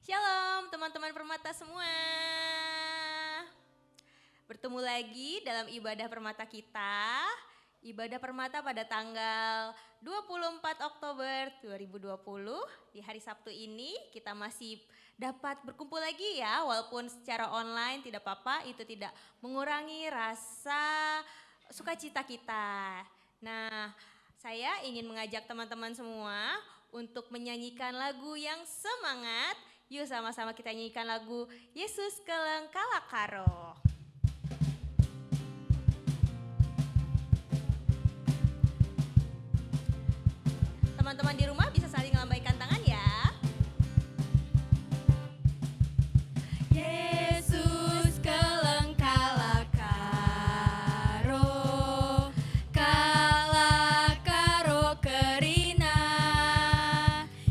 Shalom teman-teman Permata semua. Bertemu lagi dalam ibadah Permata kita. Ibadah Permata pada tanggal 24 Oktober 2020. Di hari Sabtu ini kita masih dapat berkumpul lagi ya. Walaupun secara online tidak apa-apa, itu tidak mengurangi rasa sukacita kita. Nah, saya ingin mengajak teman-teman semua untuk menyanyikan lagu yang semangat. Yuk sama-sama kita nyanyikan lagu Yesus Keleng Kalakaro. Teman-teman di rumah bisa saling melambaikan tangan ya. Yesus Keleng Kalakaro, Kalakaro kerina,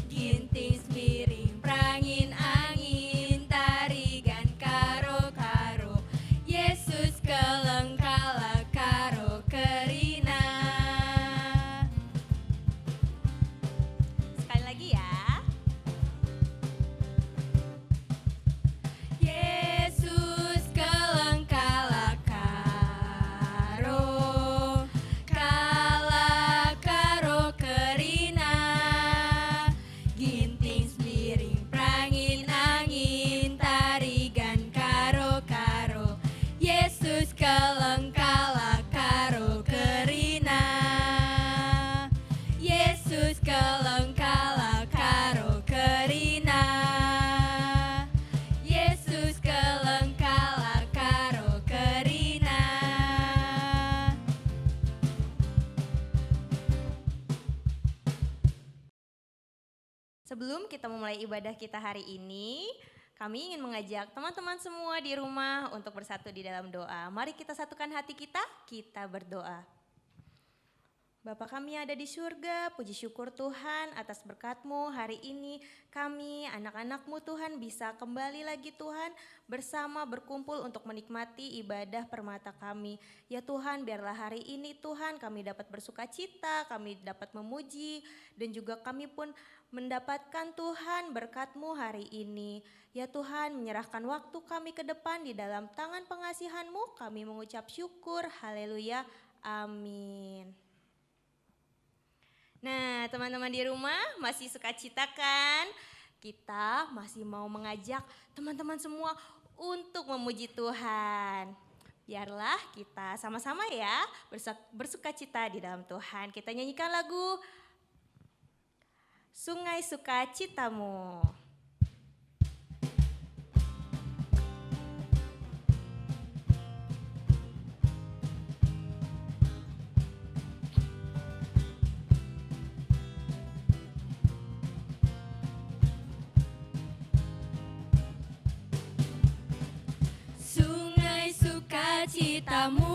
ginting miring prangin angin tarigan karo-karo. Yesus Keleng Kalakaro kerina. Sekali lagi ya. Yesus Keleng Kalakaro, Kalakaro kerina, ginting miring prangin angin tarigan karo-karo. Yesus Keleng Kalakaro kerina, Yesus Keleng Kalakaro kerina, Yesus Keleng Kalakaro kerina. Sebelum kita memulai ibadah kita hari ini, kami ingin mengajak teman-teman semua di rumah untuk bersatu di dalam doa. Mari kita satukan hati kita berdoa. Bapa kami yang ada di surga, puji syukur Tuhan atas berkat-Mu hari ini kami anak-anak-Mu Tuhan bisa kembali lagi Tuhan bersama berkumpul untuk menikmati ibadah Permata kami. Ya Tuhan, biarlah hari ini Tuhan kami dapat bersuka cita, kami dapat memuji dan juga kami pun mendapatkan Tuhan berkat-Mu hari ini. Ya Tuhan, menyerahkan waktu kami ke depan di dalam tangan pengasihan-Mu, kami mengucap syukur, haleluya, amin. Nah, teman-teman di rumah masih sukacita kan? Kita masih mau mengajak teman-teman semua untuk memuji Tuhan. Biarlah kita sama-sama ya bersukacita di dalam Tuhan. Kita nyanyikan lagu Sungai Sukacitamu. Sungai sukacitamu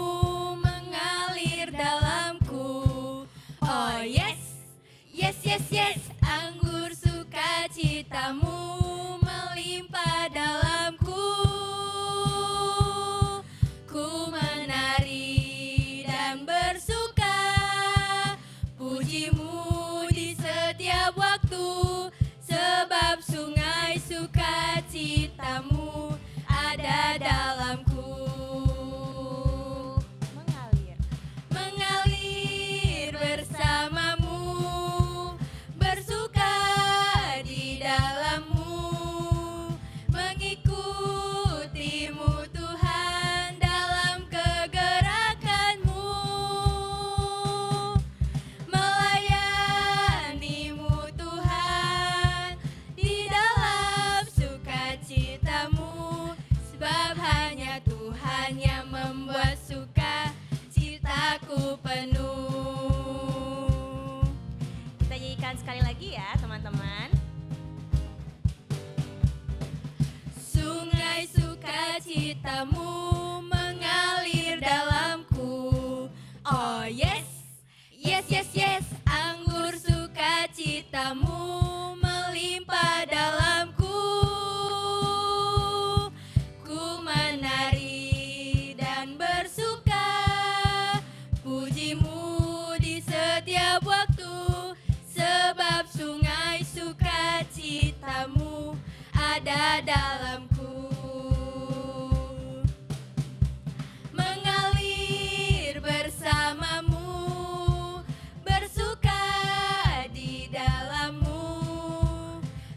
mengalir dalamku. Oh yes, yes, yes, yes. Anggur sukacitamu melimpah dalamku. Ku menari dan bersuka, pujimu di setiap waktu. Sebab sungai sukacitamu ada dalamku. Mengalir bersamamu, bersuka di dalammu, mengikutimu Tuhan dalam kegerakanmu, melayanimu Tuhan di dalam sukacitamu. Sebab hanya Tuhan yang membuat sukacitaku penuh. Kita nyanyikan sekali lagi ya teman-teman. Sungai sukacitamu mengalir dalamku. Oh yes, yes, yes, yes. Anggur sukacitamu melimpah dalamku. Ku menari dan bersuka, pujimu di setiap waktu. Sebab sungai sukacitamu ada ada dalamku, mengalir bersamamu, bersuka di dalammu,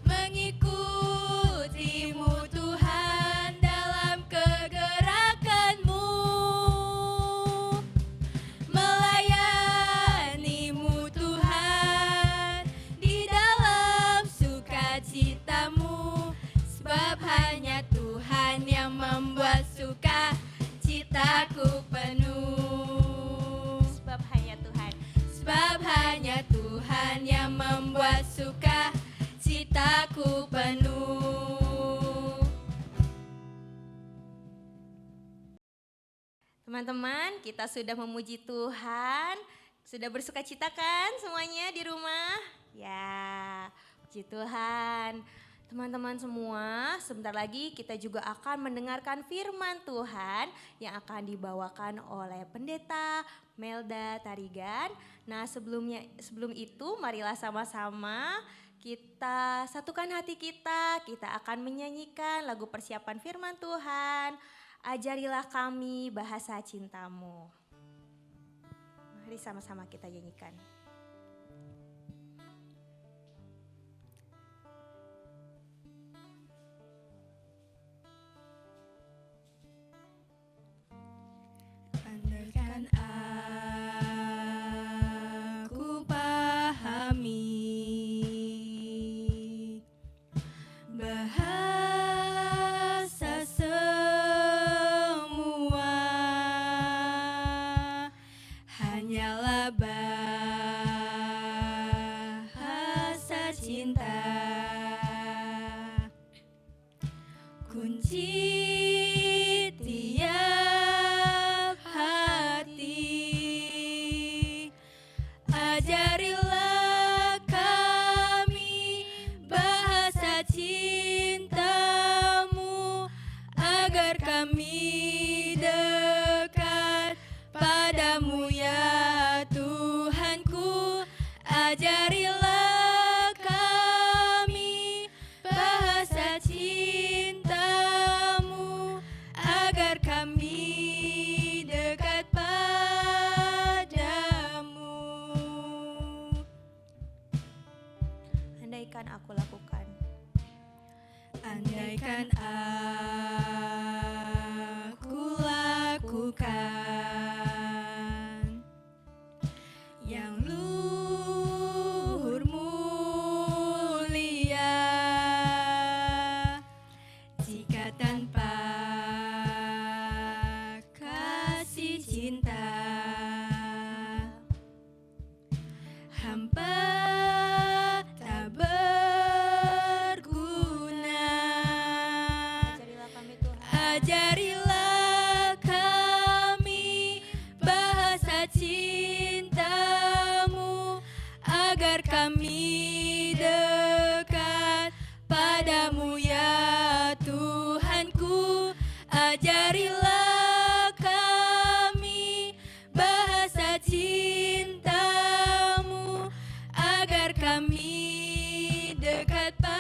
mengikutimu Tuhan dalam kegerakanmu, melayanimu Tuhan di dalam sukacitamu, sebab hanya Tuhan yang membuat sukacitaku penuh. Sebab hanya Tuhan yang membuat sukacitaku penuh. Teman-teman, kita sudah memuji Tuhan, sudah bersukacita kan semuanya di rumah? Ya, puji Tuhan. Teman-teman semua, sebentar lagi kita juga akan mendengarkan firman Tuhan yang akan dibawakan oleh Pendeta Melda Tarigan. Nah, sebelum itu marilah sama-sama kita satukan hati kita akan menyanyikan lagu persiapan firman Tuhan. Ajarilah kami bahasa cintamu. Mari sama-sama kita nyanyikan. Andaikan aku pahami bahasa semua, hanyalah bahasa cinta, kunci tiap hati. Ajarilah kami bahasa cintamu, agar kami dekat padamu ya Tuhanku. Ajarilah kami bahasa cintamu, agar kami dekat padamu. Andaikan aku lakukan. Andaikan aku lakukan yang luhur mulia, jika tanpa kasih cinta hampa tak berguna. Ajarilah kami Tuhan. Ajarilah kami bahasa cintamu, agar kami dekat padamu ya Tuhanku. Ajarilah kami bahasa cintamu, agar kami dekat padamu.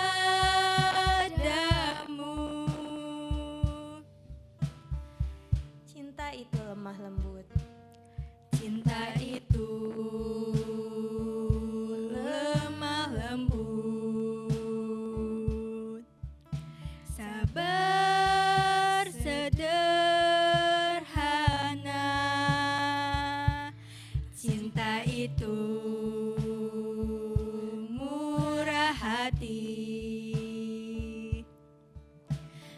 Cinta itu lemah lembut. Cinta itu lemah lembut, sabar sederhana. Cinta itu murah hati,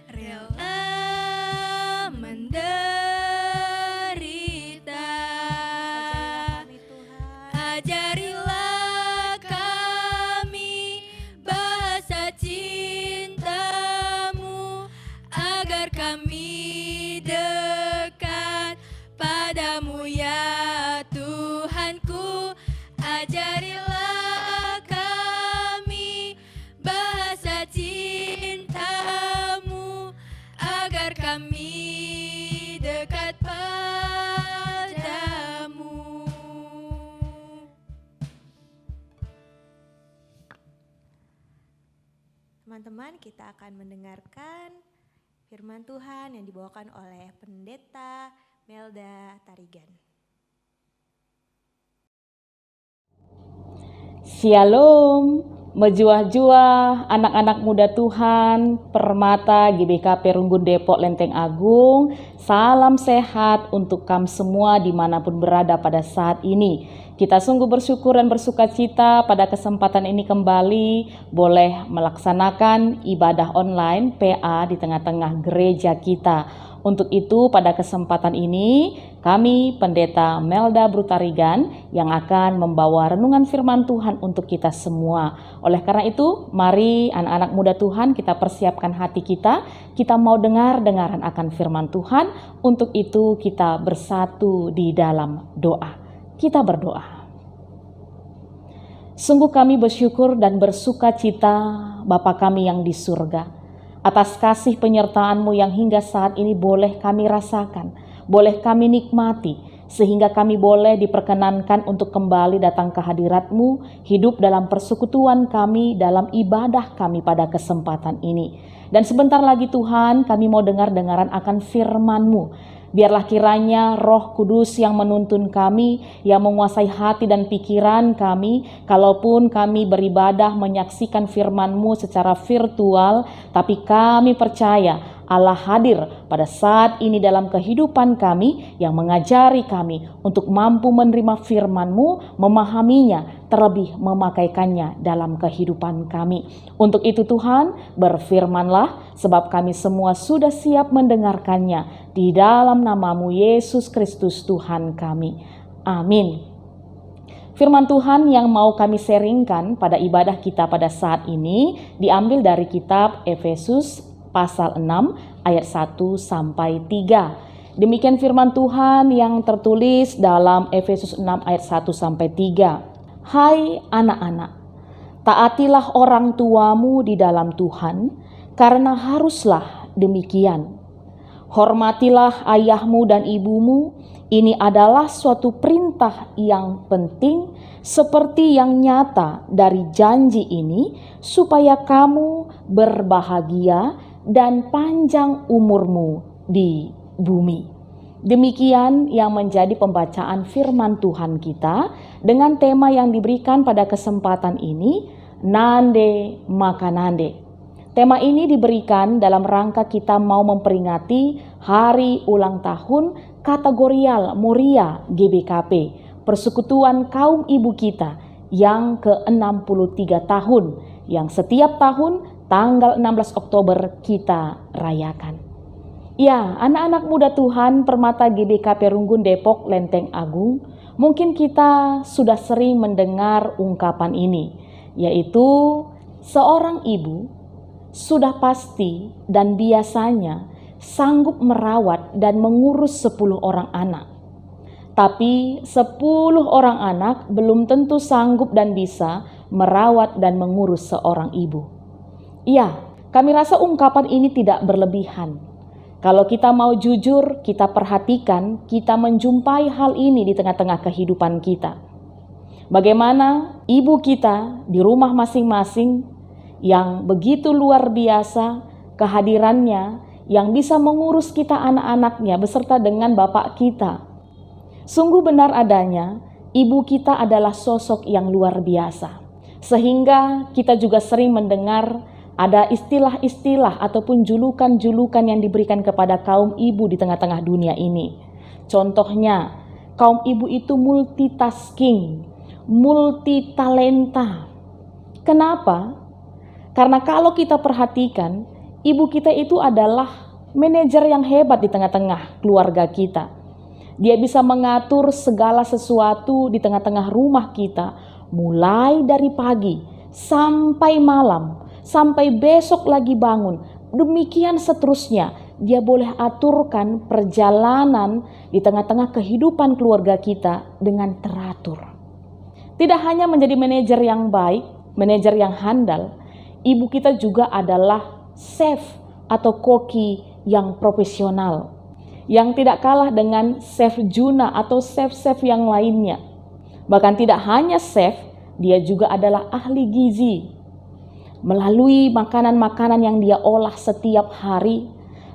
rela menderita. Ajarilah kami Tuhan. Ajarilah kami bahasa cintamu, agar kami dekat padamu ya Tuhanku. Ajarilah kami bahasa cintamu, agar kami dekat padamu. Teman-teman, kita akan mendengarkan firman Tuhan yang dibawakan oleh Pendeta Melda Tarigan. Shalom, mejuah-juah anak-anak muda Tuhan, Permata GBK Perunggun Depok Lenteng Agung. Salam sehat untuk kamu semua dimanapun berada pada saat ini. Kita sungguh bersyukur dan bersuka cita pada kesempatan ini kembali boleh melaksanakan ibadah online PA di tengah-tengah gereja kita. Untuk itu pada kesempatan ini kami Pendeta Melda Brutarigan yang akan membawa renungan firman Tuhan untuk kita semua. Oleh karena itu mari anak-anak muda Tuhan kita persiapkan hati kita mau dengar-dengaran akan firman Tuhan. Untuk itu kita bersatu di dalam doa. Kita berdoa. Sungguh kami bersyukur dan bersuka cita Bapa kami yang di surga, atas kasih penyertaan-Mu yang hingga saat ini boleh kami rasakan, boleh kami nikmati, sehingga kami boleh diperkenankan untuk kembali datang ke hadirat-Mu, hidup dalam persekutuan kami, dalam ibadah kami pada kesempatan ini. Dan sebentar lagi Tuhan, kami mau dengar-dengaran akan firman-Mu. Biarlah kiranya Roh Kudus yang menuntun kami, yang menguasai hati dan pikiran kami, kalaupun kami beribadah menyaksikan firman-Mu secara virtual, tapi kami percaya Allah hadir pada saat ini dalam kehidupan kami yang mengajari kami untuk mampu menerima firman-Mu, memahaminya, terlebih memakaikannya dalam kehidupan kami. Untuk itu Tuhan, berfirmanlah sebab kami semua sudah siap mendengarkannya. Di dalam nama-Mu Yesus Kristus Tuhan kami. Amin. Firman Tuhan yang mau kami sharingkan pada ibadah kita pada saat ini diambil dari kitab Efesus pasal 6 ayat 1 sampai 3. Demikian firman Tuhan yang tertulis dalam Efesus 6 ayat 1 sampai 3. Hai anak-anak, taatilah orang tuamu di dalam Tuhan, karena haruslah demikian. Hormatilah ayahmu dan ibumu, ini adalah suatu perintah yang penting seperti yang nyata dari janji ini, supaya kamu berbahagia dan panjang umurmu di bumi. Demikian yang menjadi pembacaan firman Tuhan kita dengan tema yang diberikan pada kesempatan ini, Nande Maka Nande. Tema ini diberikan dalam rangka kita mau memperingati hari ulang tahun kategorial Moria GBKP, persekutuan kaum ibu kita yang ke-63 tahun, yang setiap tahun tanggal 16 Oktober kita rayakan. Ya, anak-anak muda Tuhan Permata GBK Perunggun Depok Lenteng Agung, mungkin kita sudah sering mendengar ungkapan ini, yaitu seorang ibu sudah pasti dan biasanya sanggup merawat dan mengurus 10 orang anak. Tapi 10 orang anak belum tentu sanggup dan bisa merawat dan mengurus seorang ibu. Ya, kami rasa ungkapan ini tidak berlebihan. Kalau kita mau jujur, kita perhatikan, kita menjumpai hal ini di tengah-tengah kehidupan kita. Bagaimana ibu kita di rumah masing-masing yang begitu luar biasa kehadirannya, yang bisa mengurus kita anak-anaknya beserta dengan bapak kita. Sungguh benar adanya, ibu kita adalah sosok yang luar biasa. Sehingga kita juga sering mendengar ada istilah-istilah ataupun julukan-julukan yang diberikan kepada kaum ibu di tengah-tengah dunia ini. Contohnya, kaum ibu itu multitasking, multitalenta. Kenapa? Karena kalau kita perhatikan, ibu kita itu adalah manajer yang hebat di tengah-tengah keluarga kita. Dia bisa mengatur segala sesuatu di tengah-tengah rumah kita, mulai dari pagi sampai malam, sampai besok lagi bangun. Demikian seterusnya, dia boleh aturkan perjalanan di tengah-tengah kehidupan keluarga kita dengan teratur. Tidak hanya menjadi manajer yang baik, manajer yang handal, ibu kita juga adalah chef atau koki yang profesional, yang tidak kalah dengan chef Juna atau chef-chef yang lainnya. Bahkan tidak hanya chef, dia juga adalah ahli gizi. Melalui makanan-makanan yang dia olah setiap hari,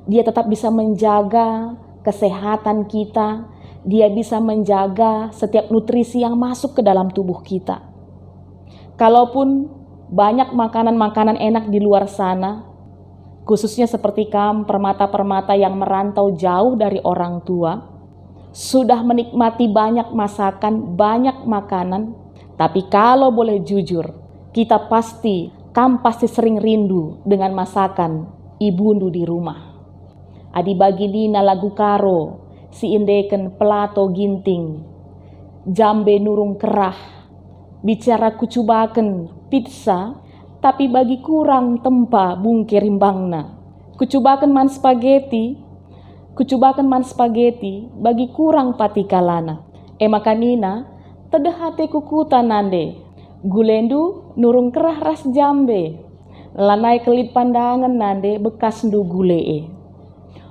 dia tetap bisa menjaga kesehatan kita, dia bisa menjaga setiap nutrisi yang masuk ke dalam tubuh kita. Kalaupun banyak makanan-makanan enak di luar sana, khususnya seperti kaum permata-permata yang merantau jauh dari orang tua, sudah menikmati banyak masakan, banyak makanan, tapi kalau boleh jujur, kita pasti sering rindu dengan masakan ibundu di rumah. Adi bagidina lagu karo, si indeken pelato ginting, jambe nurung kerah, bicara kucubaken pizza, tapi bagi kurang tempa bungke rimbangna. Kucubaken man spaghetti, bagi kurang patikalana. Makanina, tedehate kukuta nande, gulendu nurung kerah ras jambe, lanai kelit pandangan nande bekas ndu gulee.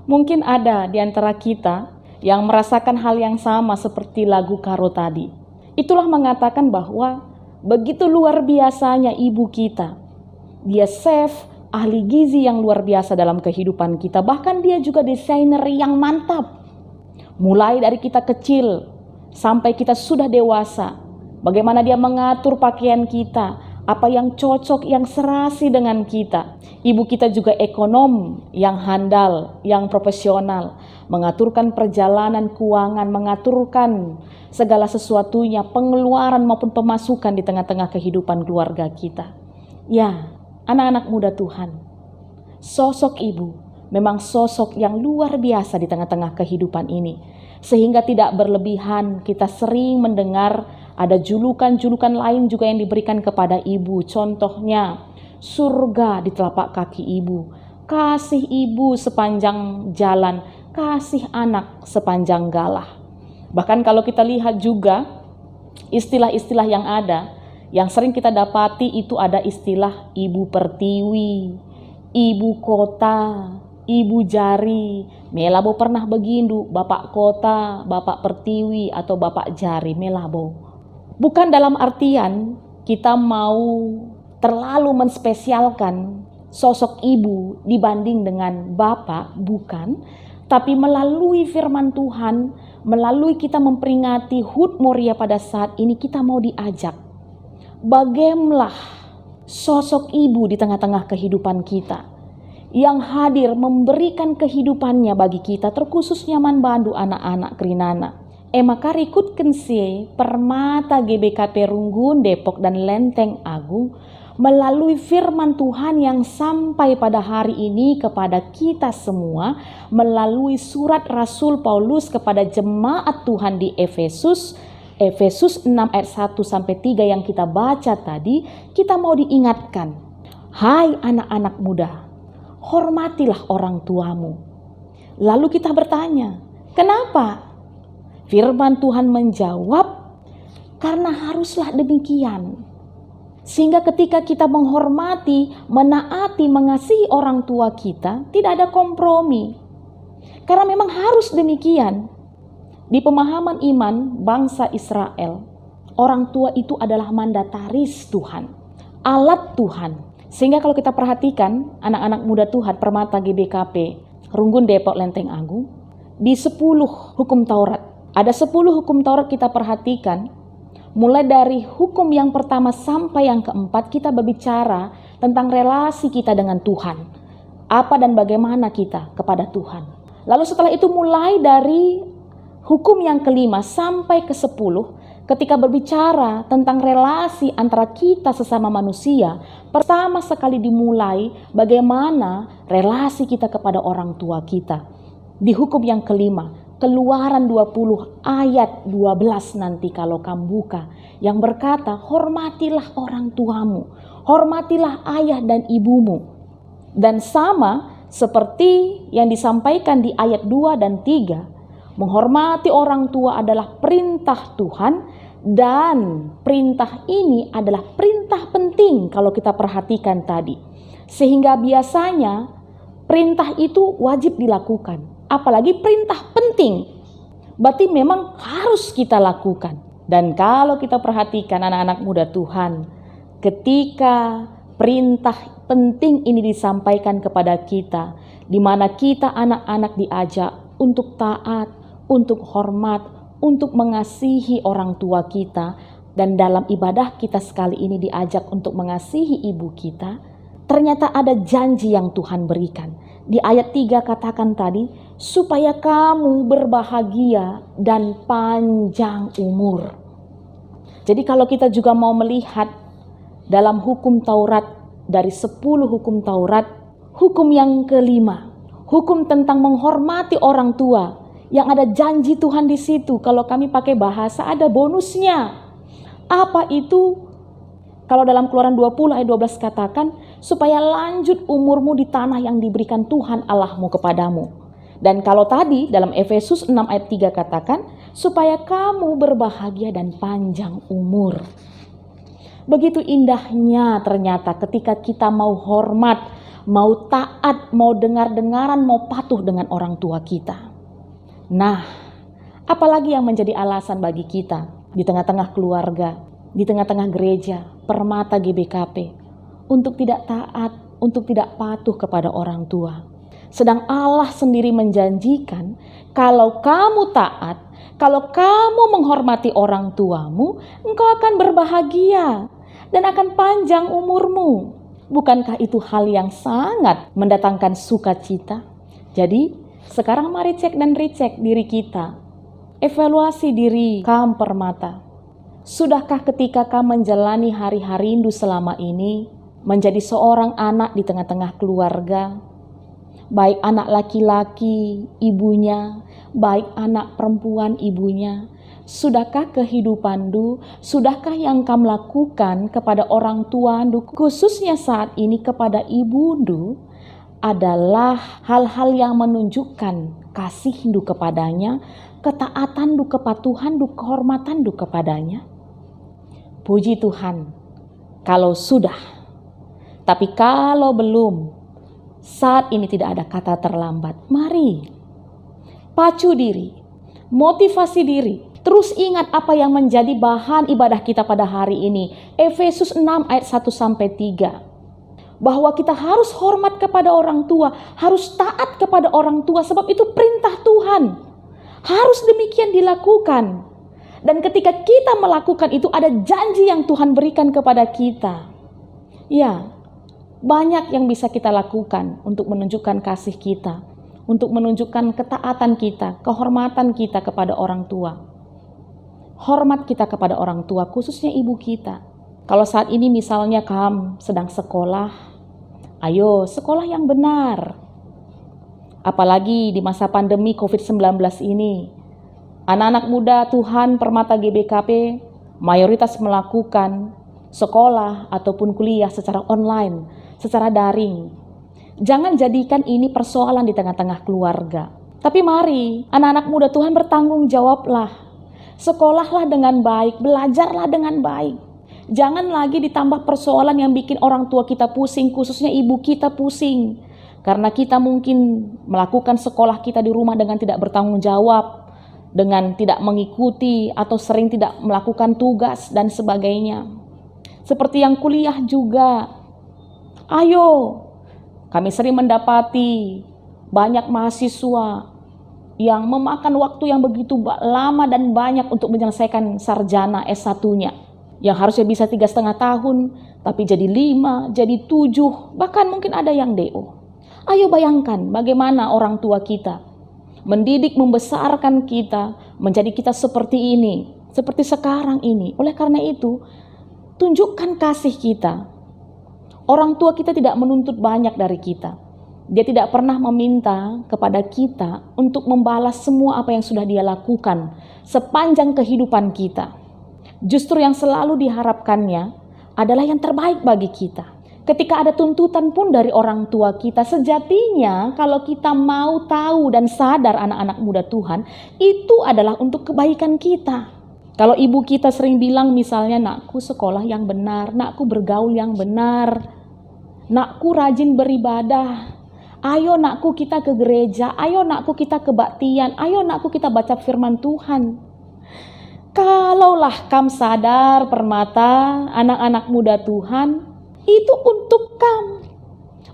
Mungkin ada di antara kita yang merasakan hal yang sama seperti lagu karo tadi. Itulah mengatakan bahwa begitu luar biasanya ibu kita. Dia chef, ahli gizi yang luar biasa dalam kehidupan kita. Bahkan dia juga desainer yang mantap. Mulai dari kita kecil sampai kita sudah dewasa. Bagaimana dia mengatur pakaian kita, apa yang cocok, yang serasi dengan kita. Ibu kita juga ekonom yang handal, yang profesional, mengaturkan perjalanan keuangan, mengaturkan segala sesuatunya, pengeluaran maupun pemasukan di tengah-tengah kehidupan keluarga kita. Ya, anak-anak muda Tuhan, sosok ibu memang sosok yang luar biasa di tengah-tengah kehidupan ini. Sehingga tidak berlebihan, kita sering mendengar ada julukan-julukan lain juga yang diberikan kepada ibu. Contohnya, surga di telapak kaki ibu, kasih ibu sepanjang jalan, kasih anak sepanjang galah. Bahkan kalau kita lihat juga istilah-istilah yang ada, yang sering kita dapati itu ada istilah ibu pertiwi, ibu kota, ibu jari. Melabo pernah begindu, bapak kota, bapak pertiwi atau bapak jari, melabo. Bukan dalam artian kita mau terlalu menspesialkan sosok ibu dibanding dengan bapak, bukan. Tapi melalui firman Tuhan, melalui kita memperingati HUT Moria pada saat ini, kita mau diajak. Bagaimana sosok ibu di tengah-tengah kehidupan kita, yang hadir memberikan kehidupannya bagi kita, terkhususnya manbandu anak-anak Krinana. Maka rikutkan si permata GBKP Runggun, Depok dan Lenteng Agung melalui firman Tuhan yang sampai pada hari ini kepada kita semua melalui surat Rasul Paulus kepada jemaat Tuhan di Efesus 6 ayat 1 sampai 3 yang kita baca tadi. Kita mau diingatkan, hai anak-anak muda, hormatilah orang tuamu. Lalu kita bertanya, kenapa? Firman Tuhan menjawab, karena haruslah demikian. Sehingga ketika kita menghormati, menaati, mengasihi orang tua kita, tidak ada kompromi. Karena memang harus demikian. Di pemahaman iman bangsa Israel, orang tua itu adalah mandataris Tuhan, alat Tuhan. Sehingga kalau kita perhatikan anak-anak muda Tuhan Permata GBKP Runggun Depok Lenteng Agung, di 10 hukum Taurat, ada 10 hukum Taurat kita perhatikan. Mulai dari hukum yang pertama sampai yang keempat, kita berbicara tentang relasi kita dengan Tuhan. Apa dan bagaimana kita kepada Tuhan. Lalu setelah itu mulai dari hukum yang kelima sampai ke 10, ketika berbicara tentang relasi antara kita sesama manusia, pertama sekali dimulai bagaimana relasi kita kepada orang tua kita. Di hukum yang kelima, Keluaran 20 ayat 12 nanti kalau kamu buka, yang berkata, hormatilah orang tuamu, hormatilah ayah dan ibumu. Dan sama seperti yang disampaikan di ayat 2 dan 3, menghormati orang tua adalah perintah Tuhan, dan perintah ini adalah perintah penting kalau kita perhatikan tadi. Sehingga biasanya perintah itu wajib dilakukan. Apalagi perintah penting, berarti memang harus kita lakukan. Dan kalau kita perhatikan anak-anak muda Tuhan, ketika perintah penting ini disampaikan kepada kita, di mana kita anak-anak diajak untuk taat, untuk hormat, untuk mengasihi orang tua kita, dan dalam ibadah kita sekali ini diajak untuk mengasihi ibu kita. Ternyata ada janji yang Tuhan berikan. Di ayat 3 katakan tadi, supaya kamu berbahagia dan panjang umur. Jadi kalau kita juga mau melihat dalam hukum Taurat, dari 10 hukum Taurat, hukum yang kelima, hukum tentang menghormati orang tua, yang ada janji Tuhan di situ. Kalau kami pakai bahasa, ada bonusnya. Apa itu? Kalau dalam Keluaran 20 ayat 12 katakan, supaya lanjut umurmu di tanah yang diberikan Tuhan Allahmu kepadamu. Dan kalau tadi dalam Efesus 6 ayat 3 katakan, supaya kamu berbahagia dan panjang umur. Begitu indahnya ternyata ketika kita mau hormat, mau taat, mau dengar-dengaran, mau patuh dengan orang tua kita. Nah, apalagi yang menjadi alasan bagi kita di tengah-tengah keluarga, di tengah-tengah gereja, Permata GBKP, untuk tidak taat, untuk tidak patuh kepada orang tua. Sedang Allah sendiri menjanjikan, kalau kamu taat, kalau kamu menghormati orang tuamu, engkau akan berbahagia dan akan panjang umurmu. Bukankah itu hal yang sangat mendatangkan sukacita? Jadi, sekarang mari cek dan recheck diri kita. Evaluasi diri kamu Permata. Sudahkah ketika kamu menjalani hari-hari rindu selama ini, menjadi seorang anak di tengah-tengah keluarga, baik anak laki-laki ibunya, baik anak perempuan ibunya, sudahkah kehidupanmu, sudahkah yang kamu lakukan kepada orang tuandu, khususnya saat ini kepada ibundu, adalah hal-hal yang menunjukkan kasihmu kepadanya, ketaatanmu, kepatuhanmu, kehormatanmu kepadanya? Puji Tuhan, kalau sudah. Tapi kalau belum, saat ini tidak ada kata terlambat. Mari, pacu diri, motivasi diri. Terus ingat apa yang menjadi bahan ibadah kita pada hari ini. Efesus 6 ayat 1-3. Bahwa kita harus hormat kepada orang tua, harus taat kepada orang tua, sebab itu perintah Tuhan. Harus demikian dilakukan. Dan ketika kita melakukan itu, ada janji yang Tuhan berikan kepada kita. Ya, banyak yang bisa kita lakukan untuk menunjukkan kasih kita, untuk menunjukkan ketaatan kita, kehormatan kita kepada orang tua. Hormat kita kepada orang tua, khususnya ibu kita. Kalau saat ini misalnya kamu sedang sekolah, ayo sekolah yang benar. Apalagi di masa pandemi COVID-19 ini, anak-anak muda Tuhan Permata GBKP mayoritas melakukan sekolah ataupun kuliah secara online, secara daring. Jangan jadikan ini persoalan di tengah-tengah keluarga. Tapi mari anak-anak muda Tuhan bertanggung jawablah. Sekolahlah dengan baik, belajarlah dengan baik. Jangan lagi ditambah persoalan yang bikin orang tua kita pusing, khususnya ibu kita pusing. Karena kita mungkin melakukan sekolah kita di rumah dengan tidak bertanggung jawab, dengan tidak mengikuti atau sering tidak melakukan tugas dan sebagainya. Seperti yang kuliah juga. Ayo, kami sering mendapati banyak mahasiswa yang memakan waktu yang begitu lama dan banyak untuk menyelesaikan sarjana S1-nya. Yang harusnya bisa 3,5 tahun, tapi jadi 5, jadi 7, bahkan mungkin ada yang DO. Ayo bayangkan bagaimana orang tua kita mendidik, membesarkan kita, menjadi kita seperti ini, seperti sekarang ini. Oleh karena itu, tunjukkan kasih kita. Orang tua kita tidak menuntut banyak dari kita. Dia tidak pernah meminta kepada kita untuk membalas semua apa yang sudah dia lakukan sepanjang kehidupan kita. Justru yang selalu diharapkannya adalah yang terbaik bagi kita. Ketika ada tuntutan pun dari orang tua kita, sejatinya kalau kita mau tahu dan sadar anak-anak muda Tuhan, itu adalah untuk kebaikan kita. Kalau ibu kita sering bilang misalnya, nakku sekolah yang benar, nakku bergaul yang benar, nakku rajin beribadah, ayo nakku kita ke gereja, ayo nakku kita kebaktian, ayo nakku kita baca firman Tuhan. Kalaulah kamu sadar Permata, anak-anak muda Tuhan, itu untuk kamu,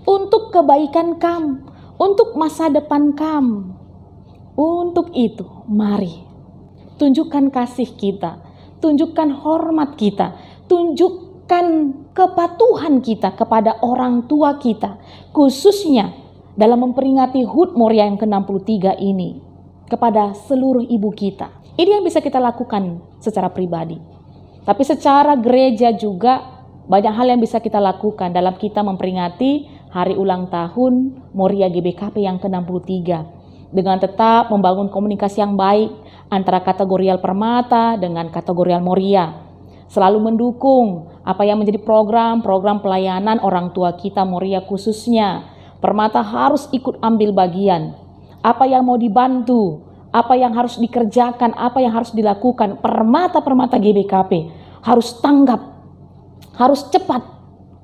untuk kebaikan kamu, untuk masa depan kamu. Untuk itu, mari tunjukkan kasih kita, tunjukkan hormat kita, tunjukkan kepatuhan kita kepada orang tua kita, khususnya dalam memperingati HUT Moria yang ke-63 ini, kepada seluruh ibu kita. Ini yang bisa kita lakukan secara pribadi. Tapi secara gereja juga banyak hal yang bisa kita lakukan dalam kita memperingati hari ulang tahun Moria GBKP yang ke-63. Dengan tetap membangun komunikasi yang baik antara kategorial Permata dengan kategorial Moria. Selalu mendukung apa yang menjadi program-program pelayanan orang tua kita Moria khususnya. Permata harus ikut ambil bagian. Apa yang mau dibantu, apa yang harus dikerjakan, apa yang harus dilakukan, Permata GBKP harus tanggap, harus cepat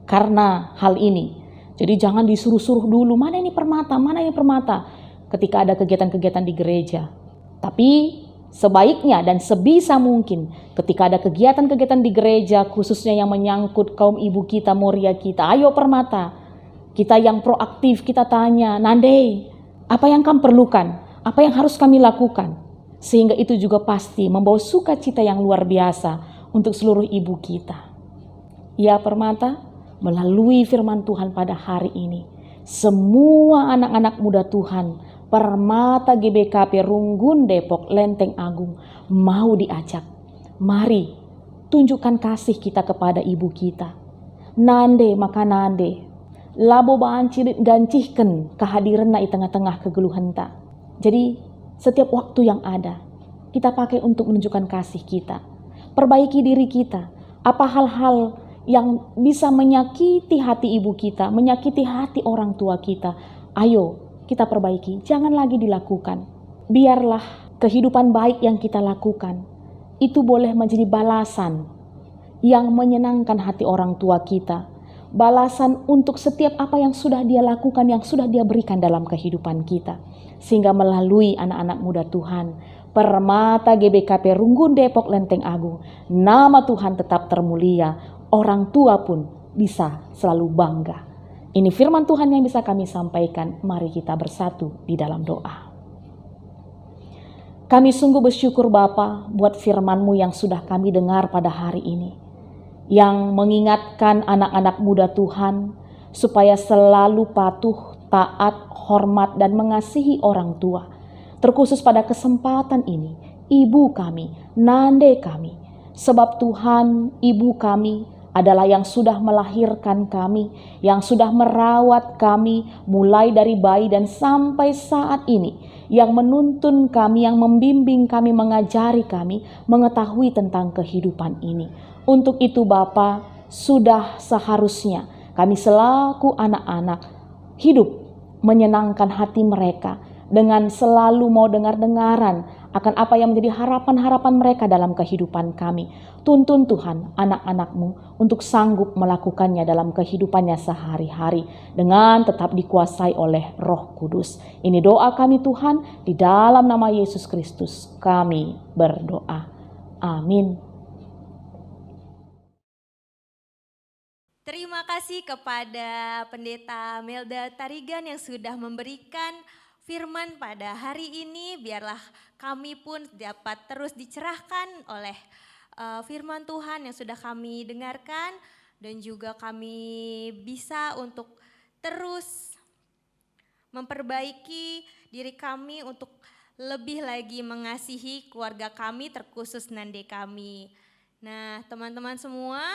karena hal ini. Jadi jangan disuruh-suruh dulu, mana ini Permata, mana ini Permata, ketika ada kegiatan-kegiatan di gereja. Tapi sebaiknya dan sebisa mungkin ketika ada kegiatan-kegiatan di gereja khususnya yang menyangkut kaum ibu kita, Moria kita, ayo Permata, kita yang proaktif, kita tanya, Nande, apa yang kamu perlukan? Apa yang harus kami lakukan? Sehingga itu juga pasti membawa sukacita yang luar biasa untuk seluruh ibu kita. Ya Permata, melalui firman Tuhan pada hari ini, semua anak-anak muda Tuhan, Permata GBKP Runggun Depok Lenteng Agung mau diajak. Mari tunjukkan kasih kita kepada ibu kita. Nande maka nande, labo baan cirit gancihken kehadiran di tengah-tengah kegeluhan tak. Jadi setiap waktu yang ada kita pakai untuk menunjukkan kasih kita. Perbaiki diri kita. Apa hal-hal yang bisa menyakiti hati ibu kita, menyakiti hati orang tua kita, ayo kita perbaiki, jangan lagi dilakukan. Biarlah kehidupan baik yang kita lakukan itu boleh menjadi balasan yang menyenangkan hati orang tua kita. Balasan untuk setiap apa yang sudah dia lakukan, yang sudah dia berikan dalam kehidupan kita. Sehingga melalui anak-anak muda Tuhan, Permata GBKP Runggun Depok Lenteng Agung, nama Tuhan tetap termulia, orang tua pun bisa selalu bangga. Ini firman Tuhan yang bisa kami sampaikan. Mari kita bersatu di dalam doa. Kami sungguh bersyukur Bapa buat firman-Mu yang sudah kami dengar pada hari ini. Yang mengingatkan anak-anak muda Tuhan supaya selalu patuh, taat, hormat dan mengasihi orang tua. Terkhusus pada kesempatan ini, ibu kami, nande kami. Sebab Tuhan, ibu kami adalah yang sudah melahirkan kami, yang sudah merawat kami mulai dari bayi dan sampai saat ini, yang menuntun kami, yang membimbing kami, mengajari kami, mengetahui tentang kehidupan ini. Untuk itu Bapa, sudah seharusnya kami selaku anak-anak hidup menyenangkan hati mereka dengan selalu mau dengar-dengaran akan apa yang menjadi harapan-harapan mereka dalam kehidupan kami. Tuntun Tuhan anak-anak-Mu untuk sanggup melakukannya dalam kehidupannya sehari-hari dengan tetap dikuasai oleh Roh Kudus. Ini doa kami Tuhan, di dalam nama Yesus Kristus kami berdoa. Amin. Terima kasih kepada Pendeta Melda Tarigan yang sudah memberikan firman pada hari ini. Biarlah kami pun dapat terus dicerahkan oleh firman Tuhan yang sudah kami dengarkan. Dan juga kami bisa untuk terus memperbaiki diri kami untuk lebih lagi mengasihi keluarga kami, terkhusus nande kami. Nah teman-teman semua,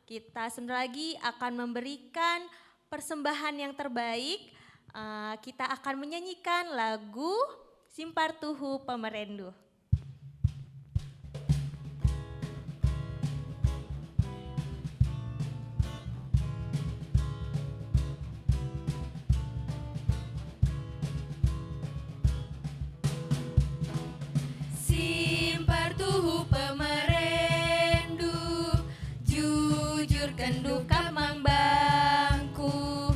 kita sebentar lagi akan memberikan persembahan yang terbaik. Kita akan menyanyikan lagu Simpartuhu Pemerendu. Simpartuhu pemerendu, jujur kendukap mangbangku,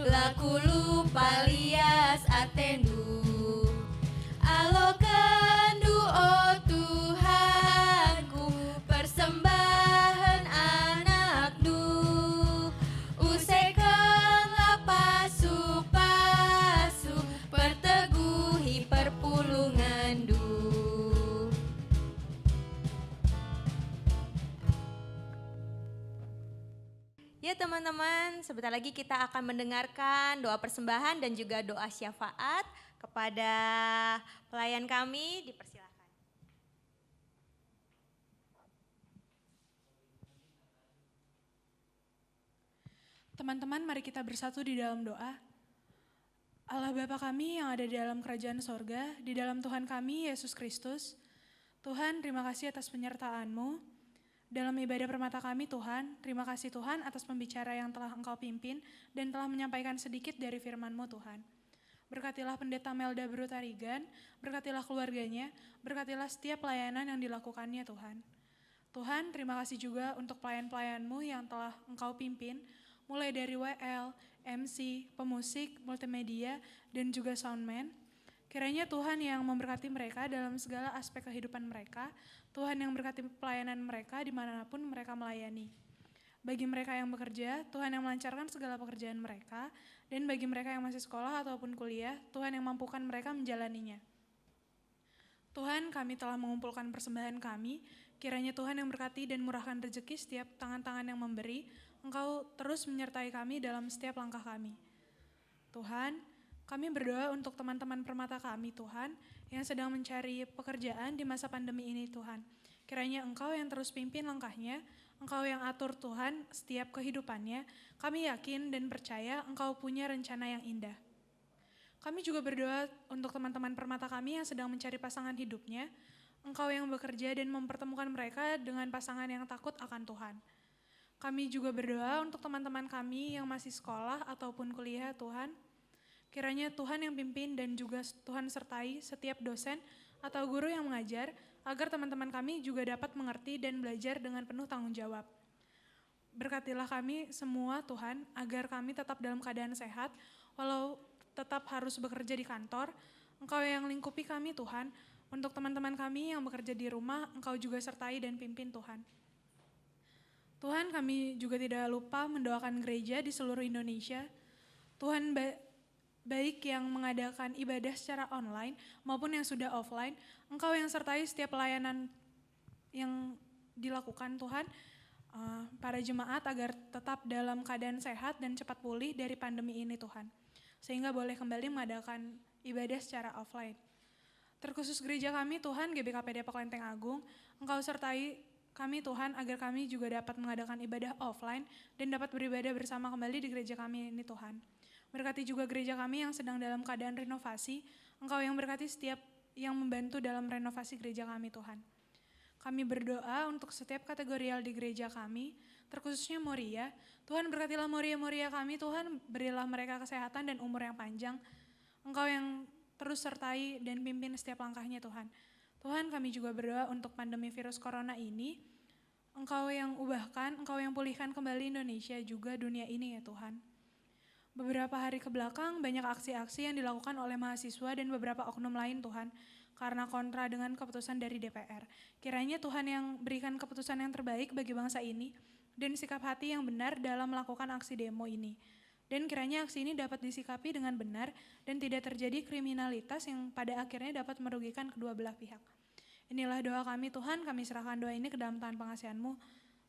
laku lupa lias atendu. Alo kendu oh Tuhanku, persembah Ya teman-teman, sebentar lagi kita akan mendengarkan doa persembahan dan juga doa syafaat kepada pelayan kami, dipersilakan. Teman-teman, mari kita bersatu di dalam doa. Allah Bapa kami yang ada di dalam kerajaan sorga, di dalam Tuhan kami, Yesus Kristus. Tuhan, terima kasih atas penyertaan-Mu. Dalam ibadah permata kami Tuhan, terima kasih Tuhan atas pembicara yang telah Engkau pimpin dan telah menyampaikan sedikit dari firman-Mu Tuhan. Berkatilah Pendeta Melda Brutarigan, berkatilah keluarganya, berkatilah setiap pelayanan yang dilakukannya Tuhan. Tuhan, terima kasih juga untuk pelayan-pelayan-Mu yang telah Engkau pimpin, mulai dari WL, MC, pemusik, multimedia, dan juga soundman. Kiranya Tuhan yang memberkati mereka dalam segala aspek kehidupan mereka, Tuhan yang berkati pelayanan mereka dimanapun mereka melayani. Bagi mereka yang bekerja, Tuhan yang melancarkan segala pekerjaan mereka, dan bagi mereka yang masih sekolah ataupun kuliah, Tuhan yang mampukan mereka menjalaninya. Tuhan, kami telah mengumpulkan persembahan kami, kiranya Tuhan yang berkati dan murahkan rezeki setiap tangan-tangan yang memberi, Engkau terus menyertai kami dalam setiap langkah kami. Tuhan, kami berdoa untuk teman-teman permata kami Tuhan, yang sedang mencari pekerjaan di masa pandemi ini Tuhan. Kiranya Engkau yang terus pimpin langkahnya, Engkau yang atur Tuhan setiap kehidupannya, kami yakin dan percaya Engkau punya rencana yang indah. Kami juga berdoa untuk teman-teman permata kami yang sedang mencari pasangan hidupnya, Engkau yang bekerja dan mempertemukan mereka dengan pasangan yang takut akan Tuhan. Kami juga berdoa untuk teman-teman kami yang masih sekolah ataupun kuliah Tuhan. Kiranya Tuhan yang pimpin dan juga Tuhan sertai setiap dosen atau guru yang mengajar, agar teman-teman kami juga dapat mengerti dan belajar dengan penuh tanggung jawab. Berkatilah kami semua Tuhan, agar kami tetap dalam keadaan sehat, walau tetap harus bekerja di kantor. Engkau yang lingkupi kami Tuhan, untuk teman-teman kami yang bekerja di rumah, Engkau juga sertai dan pimpin Tuhan. Tuhan, kami juga tidak lupa mendoakan gereja di seluruh Indonesia. Tuhan, baik yang mengadakan ibadah secara online maupun yang sudah offline, Engkau yang sertai setiap pelayanan yang dilakukan Tuhan, para jemaat agar tetap dalam keadaan sehat dan cepat pulih dari pandemi ini Tuhan, sehingga boleh kembali mengadakan ibadah secara offline. Terkhusus gereja kami Tuhan, GBKP Depok Lenteng Agung, Engkau sertai kami Tuhan agar kami juga dapat mengadakan ibadah offline dan dapat beribadah bersama kembali di gereja kami ini Tuhan. Berkati juga gereja kami yang sedang dalam keadaan renovasi, Engkau yang berkati setiap yang membantu dalam renovasi gereja kami Tuhan. Kami berdoa untuk setiap kategorial di gereja kami, terkhususnya Moria. Tuhan, berkatilah Moria-Moria kami Tuhan, berilah mereka kesehatan dan umur yang panjang. Engkau yang terus sertai dan pimpin setiap langkahnya Tuhan. Tuhan, kami juga berdoa untuk pandemi virus corona ini, Engkau yang ubahkan, Engkau yang pulihkan kembali Indonesia juga dunia ini ya Tuhan. Beberapa hari kebelakang banyak aksi-aksi yang dilakukan oleh mahasiswa dan beberapa oknum lain Tuhan, karena kontra dengan keputusan dari DPR. Kiranya Tuhan yang berikan keputusan yang terbaik bagi bangsa ini, dan sikap hati yang benar dalam melakukan aksi demo ini. Dan kiranya aksi ini dapat disikapi dengan benar dan tidak terjadi kriminalitas yang pada akhirnya dapat merugikan kedua belah pihak. Inilah doa kami Tuhan, kami serahkan doa ini ke dalam tangan pengasihan-Mu.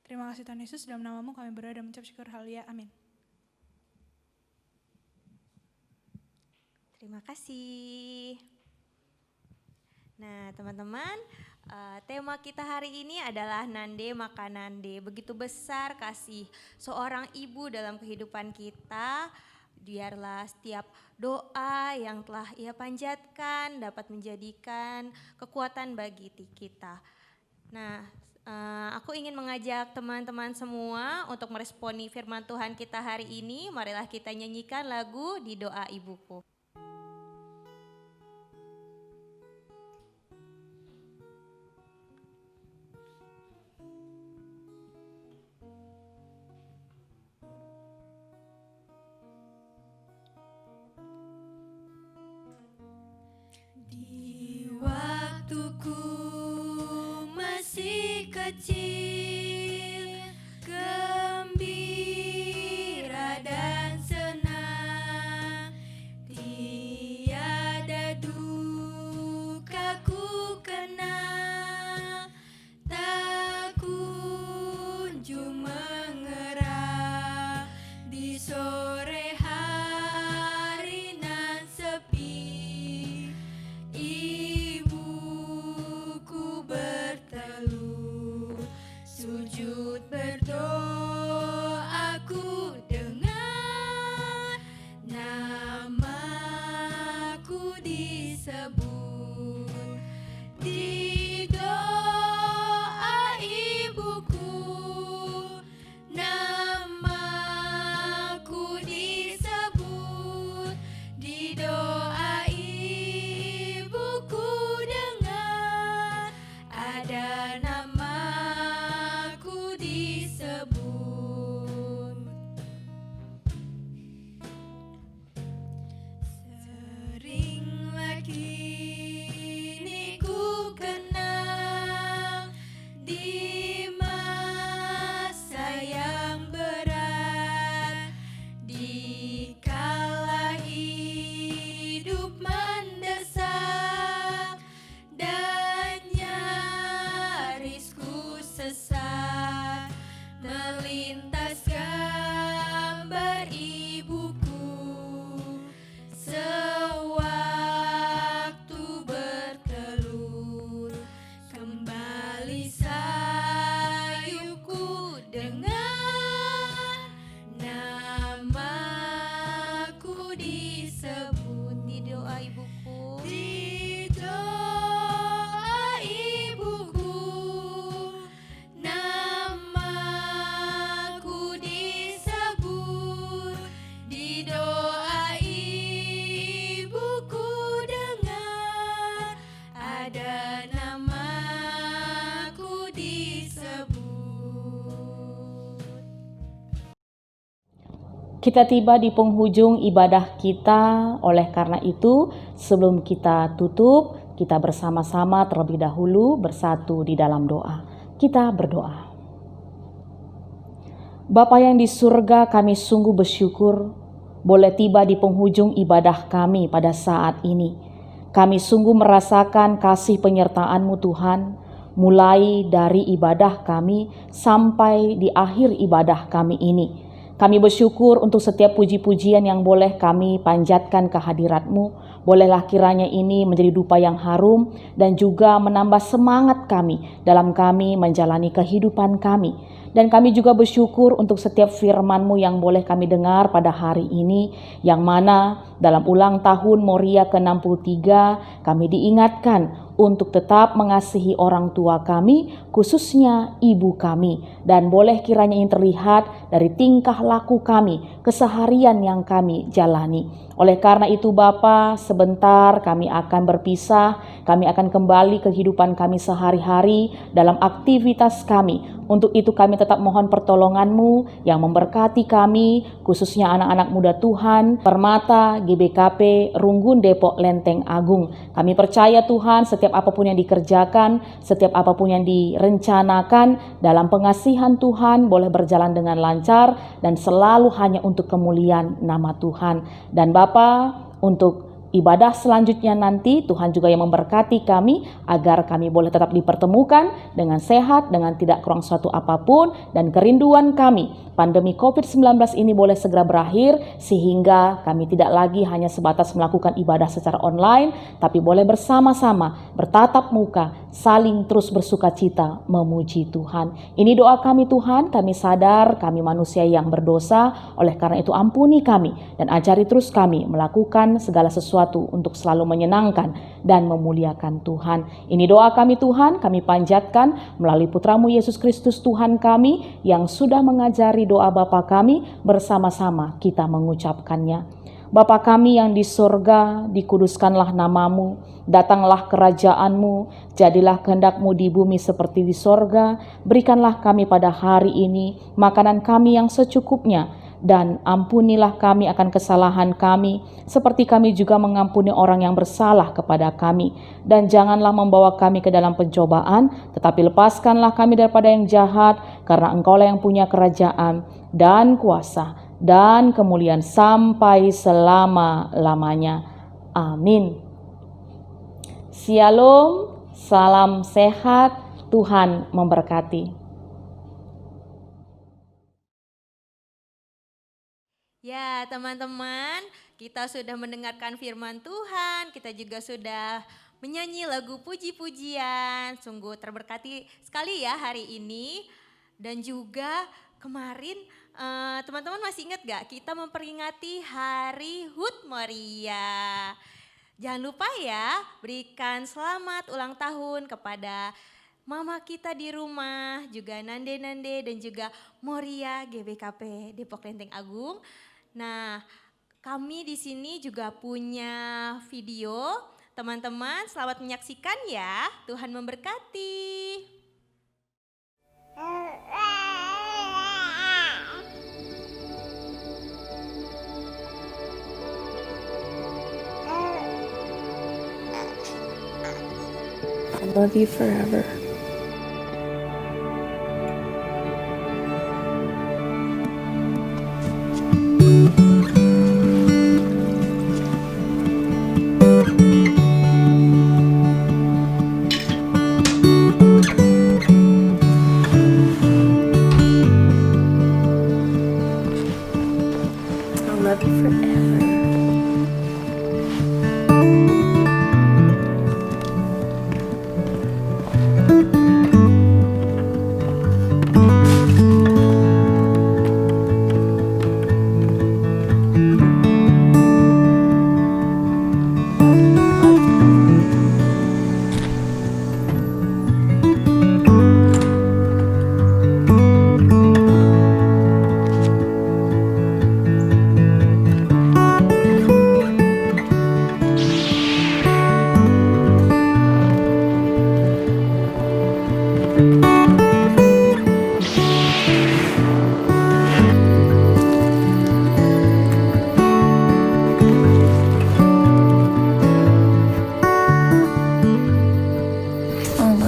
Terima kasih Tuhan Yesus, dalam nama-Mu kami berdoa dan mengucap syukur, haleluya, amin. Terima kasih. Nah teman-teman, tema kita hari ini adalah Nande Maka Nande. Begitu besar kasih seorang ibu dalam kehidupan kita. Biarlah setiap doa yang telah ia panjatkan dapat menjadikan kekuatan bagi kita. Nah, aku ingin mengajak teman-teman semua untuk meresponi firman Tuhan kita hari ini. Marilah kita nyanyikan lagu Di Doa Ibuku. Di waktuku masih kecil, gembira dan senang, tiada duka ku kenang, tak kunjung mengerang. Kita tiba di penghujung ibadah kita, oleh karena itu sebelum kita tutup, kita bersama-sama terlebih dahulu bersatu di dalam doa. Kita berdoa. Bapa yang di surga, kami sungguh bersyukur boleh tiba di penghujung ibadah kami pada saat ini. Kami sungguh merasakan kasih penyertaan-Mu Tuhan, mulai dari ibadah kami sampai di akhir ibadah kami ini. Kami bersyukur untuk setiap puji-pujian yang boleh kami panjatkan ke hadirat-Mu. Bolehlah kiranya ini menjadi dupa yang harum dan juga menambah semangat kami dalam kami menjalani kehidupan kami. Dan kami juga bersyukur untuk setiap firman-Mu yang boleh kami dengar pada hari ini, yang mana dalam ulang tahun Moria ke-63 kami diingatkan untuk tetap mengasihi orang tua kami, khususnya ibu kami. Dan boleh kiranya ini terlihat dari tingkah laku kami, keseharian yang kami jalani. Oleh karena itu Bapa, sebentar kami akan berpisah, kami akan kembali ke kehidupan kami sehari-hari dalam aktivitas kami. Untuk itu kami tetap mohon pertolongan-Mu yang memberkati kami, khususnya anak-anak muda Tuhan, Permata, GBKP, Runggun Depok Lenteng Agung. Kami percaya Tuhan setiap apapun yang dikerjakan, setiap apapun yang direncanakan dalam pengasihan Tuhan boleh berjalan dengan lancar dan selalu hanya untuk kemuliaan nama Tuhan. Dan Bapa, untuk ibadah selanjutnya nanti Tuhan juga yang memberkati kami agar kami boleh tetap dipertemukan dengan sehat, dengan tidak kurang suatu apapun, dan kerinduan kami pandemi COVID-19 ini boleh segera berakhir sehingga kami tidak lagi hanya sebatas melakukan ibadah secara online, tapi boleh bersama-sama bertatap muka, saling terus bersuka cita memuji Tuhan. Ini doa kami Tuhan, kami sadar kami manusia yang berdosa, oleh karena itu ampuni kami dan ajari terus kami melakukan segala sesuatu untuk selalu menyenangkan dan memuliakan Tuhan. Ini doa kami Tuhan, kami panjatkan melalui Putra-Mu Yesus Kristus Tuhan kami yang sudah mengajari doa Bapa kami, bersama-sama kita mengucapkannya. Bapa kami yang di surga, dikuduskanlah nama-Mu, datanglah kerajaan-Mu, jadilah kehendak-Mu di bumi seperti di surga. Berikanlah kami pada hari ini makanan kami yang secukupnya, dan ampunilah kami akan kesalahan kami, seperti kami juga mengampuni orang yang bersalah kepada kami. Dan janganlah membawa kami ke dalam pencobaan, tetapi lepaskanlah kami daripada yang jahat, karena Engkaulah yang punya kerajaan dan kuasa dan kemuliaan sampai selama-lamanya. Amin. Shalom, salam sehat, Tuhan memberkati. Ya, teman-teman, kita sudah mendengarkan firman Tuhan, kita juga sudah menyanyi lagu puji-pujian. Sungguh terberkati sekali ya hari ini. Dan juga kemarin teman-teman masih ingat gak kita memperingati Hari HUT Moria. Jangan lupa ya berikan selamat ulang tahun kepada mama kita di rumah, juga Nande-Nande dan juga Moria GBKP Depok Lenteng Agung. Nah, kami di sini juga punya video. Teman-teman selamat menyaksikan ya. Tuhan memberkati. I love you forever. I love you forever.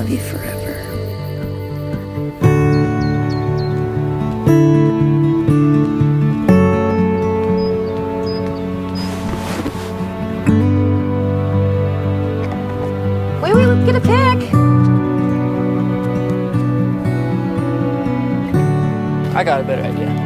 love you forever. Wait, let's get a pic. I got a better idea.